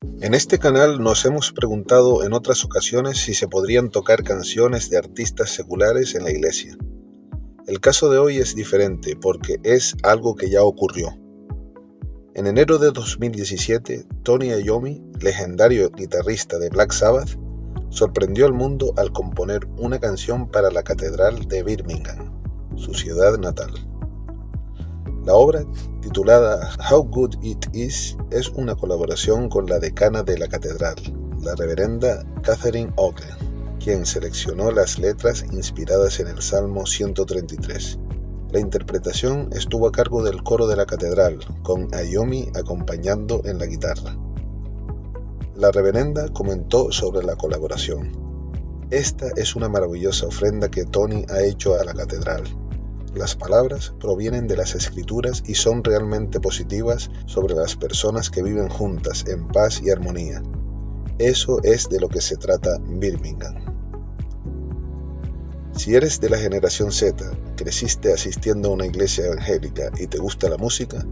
En este canal nos hemos preguntado en otras ocasiones si se podrían tocar canciones de artistas seculares en la iglesia. El caso de hoy es diferente porque es algo que ya ocurrió. En enero de 2017, Tony Iommi, legendario guitarrista de Black Sabbath, sorprendió al mundo al componer una canción para la Catedral de Birmingham, su ciudad natal. La obra, titulada How Good It Is, es una colaboración con la decana de la catedral, la reverenda Catherine Ogden, quien seleccionó las letras inspiradas en el Salmo 133. La interpretación estuvo a cargo del coro de la catedral, con Iommi acompañando en la guitarra. La reverenda comentó sobre la colaboración. Esta es una maravillosa ofrenda que Tony ha hecho a la catedral. Las palabras provienen de las Escrituras y son realmente positivas sobre las personas que viven juntas en paz y armonía. Eso es de lo que se trata Birmingham. Si eres de la generación Z, creciste asistiendo a una iglesia evangélica y te gusta la música,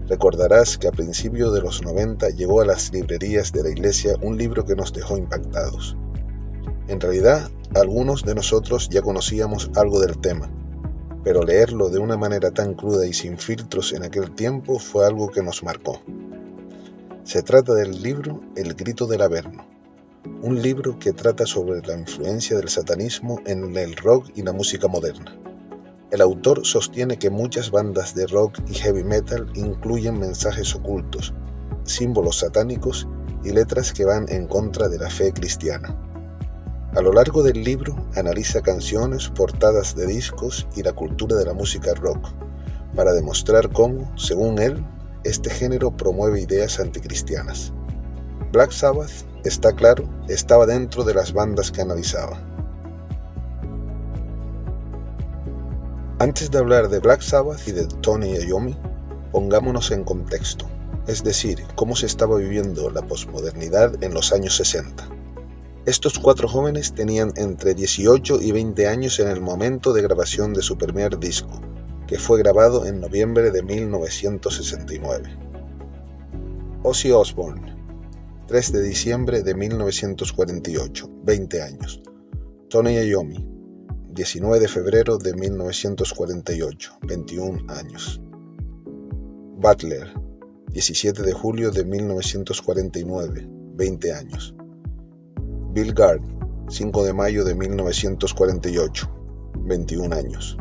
recordarás que a principios de los 90 llegó a las librerías de la iglesia un libro que nos dejó impactados. En realidad, algunos de nosotros ya conocíamos algo del tema, pero leerlo de una manera tan cruda y sin filtros en aquel tiempo fue algo que nos marcó. Se trata del libro El Grito del Averno, un libro que trata sobre la influencia del satanismo en el rock y la música moderna. El autor sostiene que muchas bandas de rock y heavy metal incluyen mensajes ocultos, símbolos satánicos y letras que van en contra de la fe cristiana. A lo largo del libro analiza canciones, portadas de discos y la cultura de la música rock, para demostrar cómo, según él, este género promueve ideas anticristianas. Black Sabbath, está claro, estaba dentro de las bandas que analizaba. Antes de hablar de Black Sabbath y de Tony Iommi, pongámonos en contexto, es decir, cómo se estaba viviendo la posmodernidad en los años 60. Estos cuatro jóvenes tenían entre 18 y 20 años en el momento de grabación de su primer disco, que fue grabado en noviembre de 1969. Ozzy Osbourne, 3 de diciembre de 1948, 20 años. Tony Iommi, 19 de febrero de 1948, 21 años. Butler, 17 de julio de 1949, 20 años. Bill Gard, 5 de mayo de 1948, 21 años.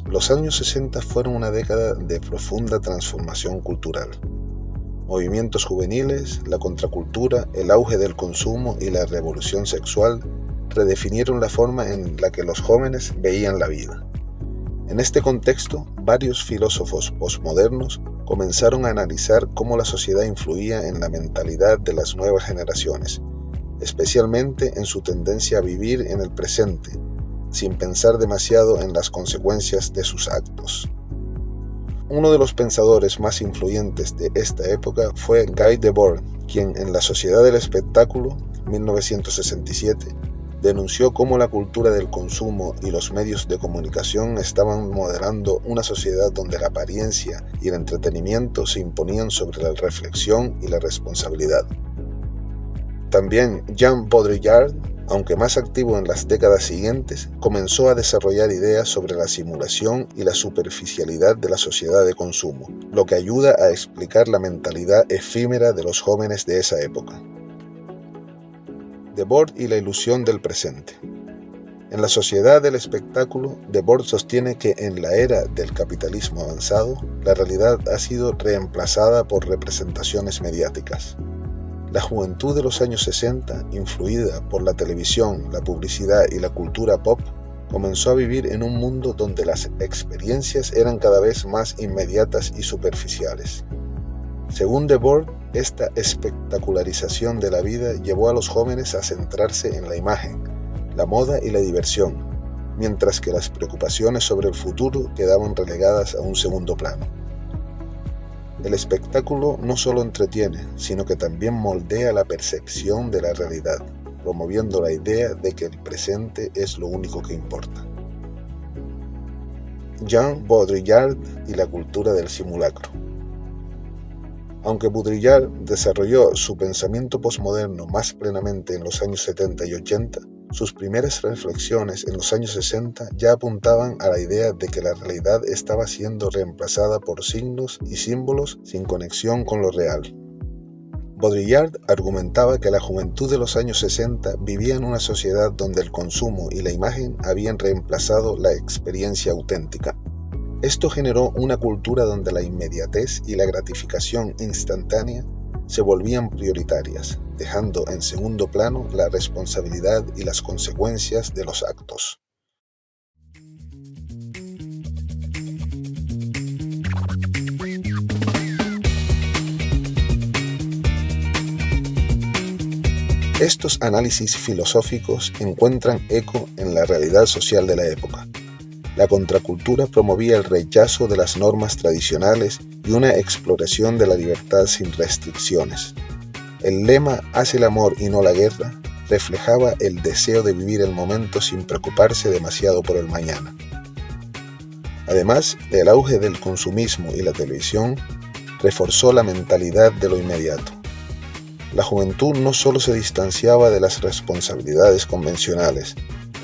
Los años 60 fueron una década de profunda transformación cultural. Movimientos juveniles, la contracultura, el auge del consumo y la revolución sexual redefinieron la forma en la que los jóvenes veían la vida. En este contexto, varios filósofos posmodernos comenzaron a analizar cómo la sociedad influía en la mentalidad de las nuevas generaciones, especialmente en su tendencia a vivir en el presente, sin pensar demasiado en las consecuencias de sus actos. Uno de los pensadores más influyentes de esta época fue Guy Debord, quien en La Sociedad del Espectáculo, 1967, denunció cómo la cultura del consumo y los medios de comunicación estaban modelando una sociedad donde la apariencia y el entretenimiento se imponían sobre la reflexión y la responsabilidad. También Jean Baudrillard, aunque más activo en las décadas siguientes, comenzó a desarrollar ideas sobre la simulación y la superficialidad de la sociedad de consumo, lo que ayuda a explicar la mentalidad efímera de los jóvenes de esa época. Debord y la ilusión del presente. En La Sociedad del Espectáculo, Debord sostiene que en la era del capitalismo avanzado, la realidad ha sido reemplazada por representaciones mediáticas. La juventud de los años 60, influida por la televisión, la publicidad y la cultura pop, comenzó a vivir en un mundo donde las experiencias eran cada vez más inmediatas y superficiales. Según Debord, esta espectacularización de la vida llevó a los jóvenes a centrarse en la imagen, la moda y la diversión, mientras que las preocupaciones sobre el futuro quedaban relegadas a un segundo plano. El espectáculo no solo entretiene, sino que también moldea la percepción de la realidad, promoviendo la idea de que el presente es lo único que importa. Jean Baudrillard y la cultura del simulacro. Aunque Baudrillard desarrolló su pensamiento posmoderno más plenamente en los años 70 y 80, sus primeras reflexiones en los años 60 ya apuntaban a la idea de que la realidad estaba siendo reemplazada por signos y símbolos sin conexión con lo real. Baudrillard argumentaba que la juventud de los años 60 vivía en una sociedad donde el consumo y la imagen habían reemplazado la experiencia auténtica. Esto generó una cultura donde la inmediatez y la gratificación instantánea se volvían prioritarias, dejando en segundo plano la responsabilidad y las consecuencias de los actos. Estos análisis filosóficos encuentran eco en la realidad social de la época. La contracultura promovía el rechazo de las normas tradicionales y una exploración de la libertad sin restricciones. El lema «Haz el amor y no la guerra» reflejaba el deseo de vivir el momento sin preocuparse demasiado por el mañana. Además, el auge del consumismo y la televisión reforzó la mentalidad de lo inmediato. La juventud no solo se distanciaba de las responsabilidades convencionales,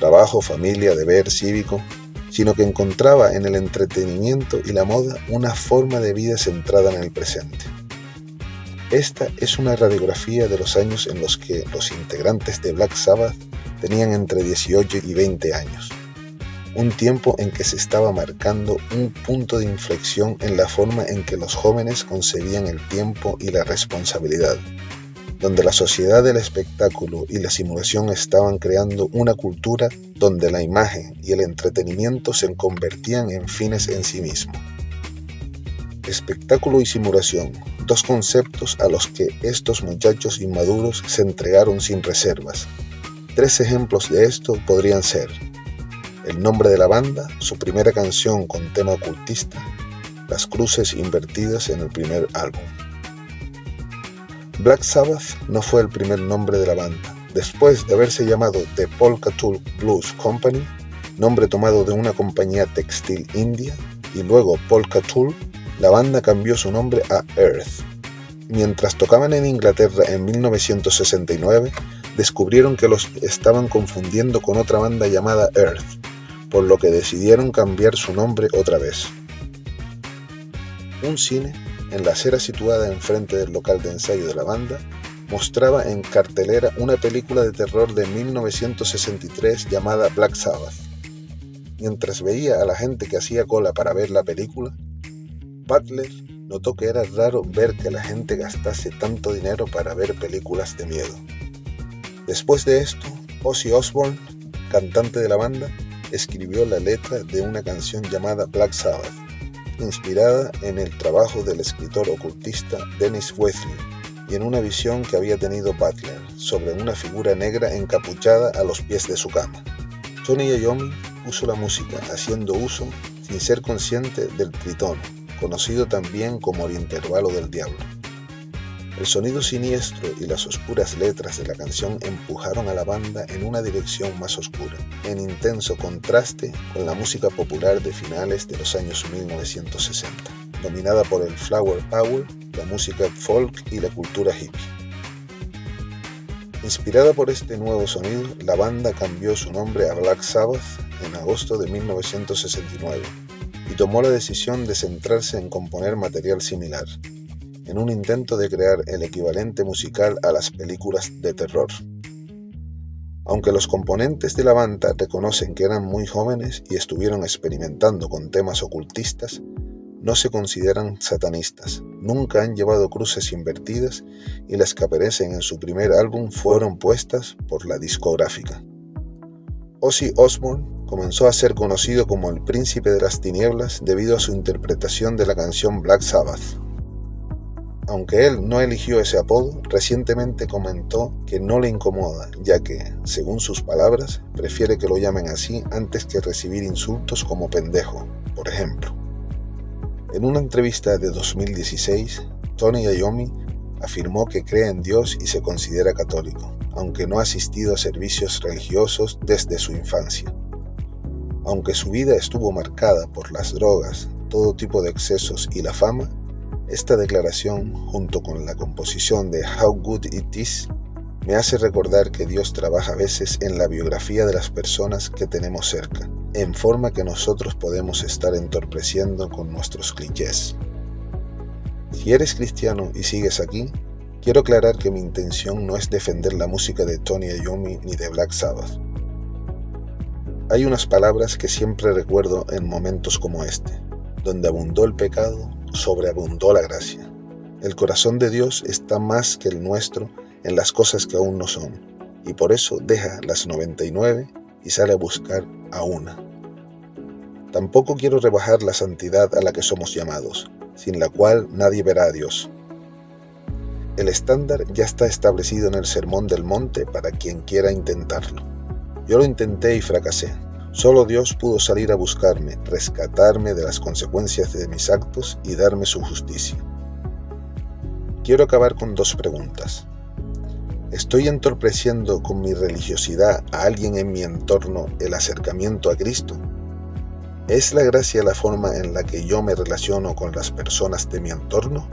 trabajo, familia, deber cívico, sino que encontraba en el entretenimiento y la moda una forma de vida centrada en el presente. Esta es una radiografía de los años en los que los integrantes de Black Sabbath tenían entre 18 y 20 años, un tiempo en que se estaba marcando un punto de inflexión en la forma en que los jóvenes concebían el tiempo y la responsabilidad, donde la sociedad del espectáculo y la simulación estaban creando una cultura donde la imagen y el entretenimiento se convertían en fines en sí mismos. Espectáculo y simulación, dos conceptos a los que estos muchachos inmaduros se entregaron sin reservas. 3 ejemplos de esto podrían ser: el nombre de la banda, su primera canción con tema ocultista, las cruces invertidas en el primer álbum. Black Sabbath no fue el primer nombre de la banda. Después de haberse llamado The Polka Tulk Blues Company, nombre tomado de una compañía textil india, y luego Polka Tulk, la banda cambió su nombre a Earth. Mientras tocaban en Inglaterra en 1969, descubrieron que los estaban confundiendo con otra banda llamada Earth, por lo que decidieron cambiar su nombre otra vez. Un cine, en la acera situada enfrente del local de ensayo de la banda, mostraba en cartelera una película de terror de 1963 llamada Black Sabbath. Mientras veía a la gente que hacía cola para ver la película, Butler notó que era raro ver que la gente gastase tanto dinero para ver películas de miedo. Después de esto, Ozzy Osbourne, cantante de la banda, escribió la letra de una canción llamada Black Sabbath, inspirada en el trabajo del escritor ocultista Dennis Waitley y en una visión que había tenido Butler sobre una figura negra encapuchada a los pies de su cama. Tony Iommi puso la música haciendo uso, sin ser consciente, del tritono, conocido también como el intervalo del diablo. El sonido siniestro y las oscuras letras de la canción empujaron a la banda en una dirección más oscura, en intenso contraste con la música popular de finales de los años 1960, dominada por el flower power, la música folk y la cultura hippie. Inspirada por este nuevo sonido, la banda cambió su nombre a Black Sabbath en agosto de 1969 y tomó la decisión de centrarse en componer material similar, en un intento de crear el equivalente musical a las películas de terror. Aunque los componentes de la banda reconocen que eran muy jóvenes y estuvieron experimentando con temas ocultistas, no se consideran satanistas, nunca han llevado cruces invertidas y las que aparecen en su primer álbum fueron puestas por la discográfica. Ozzy Osbourne comenzó a ser conocido como el Príncipe de las Tinieblas debido a su interpretación de la canción Black Sabbath. Aunque él no eligió ese apodo, recientemente comentó que no le incomoda, ya que, según sus palabras, prefiere que lo llamen así antes que recibir insultos como pendejo, por ejemplo. En una entrevista de 2016, Tony Iommi afirmó que cree en Dios y se considera católico, aunque no ha asistido a servicios religiosos desde su infancia. Aunque su vida estuvo marcada por las drogas, todo tipo de excesos y la fama, Esta declaración, junto con la composición de How Good It Is, me hace recordar que Dios trabaja a veces en la biografía de las personas que tenemos cerca, en forma que nosotros podemos estar entorpeciendo con nuestros clichés. Si eres cristiano y sigues aquí, quiero aclarar que mi intención no es defender la música de Tony Iommi ni de Black Sabbath. Hay unas palabras que siempre recuerdo en momentos como este: donde abundó el pecado, sobreabundó la gracia. El corazón de Dios está más que el nuestro en las cosas que aún no son, y por eso deja las 99 y sale a buscar a una. Tampoco quiero rebajar la santidad a la que somos llamados, sin la cual nadie verá a Dios. El estándar ya está establecido en el Sermón del Monte para quien quiera intentarlo. Yo lo intenté y fracasé. Solo Dios pudo salir a buscarme, rescatarme de las consecuencias de mis actos y darme su justicia. Quiero acabar con 2 preguntas. ¿Estoy entorpeciendo con mi religiosidad a alguien en mi entorno el acercamiento a Cristo? ¿Es la gracia la forma en la que yo me relaciono con las personas de mi entorno?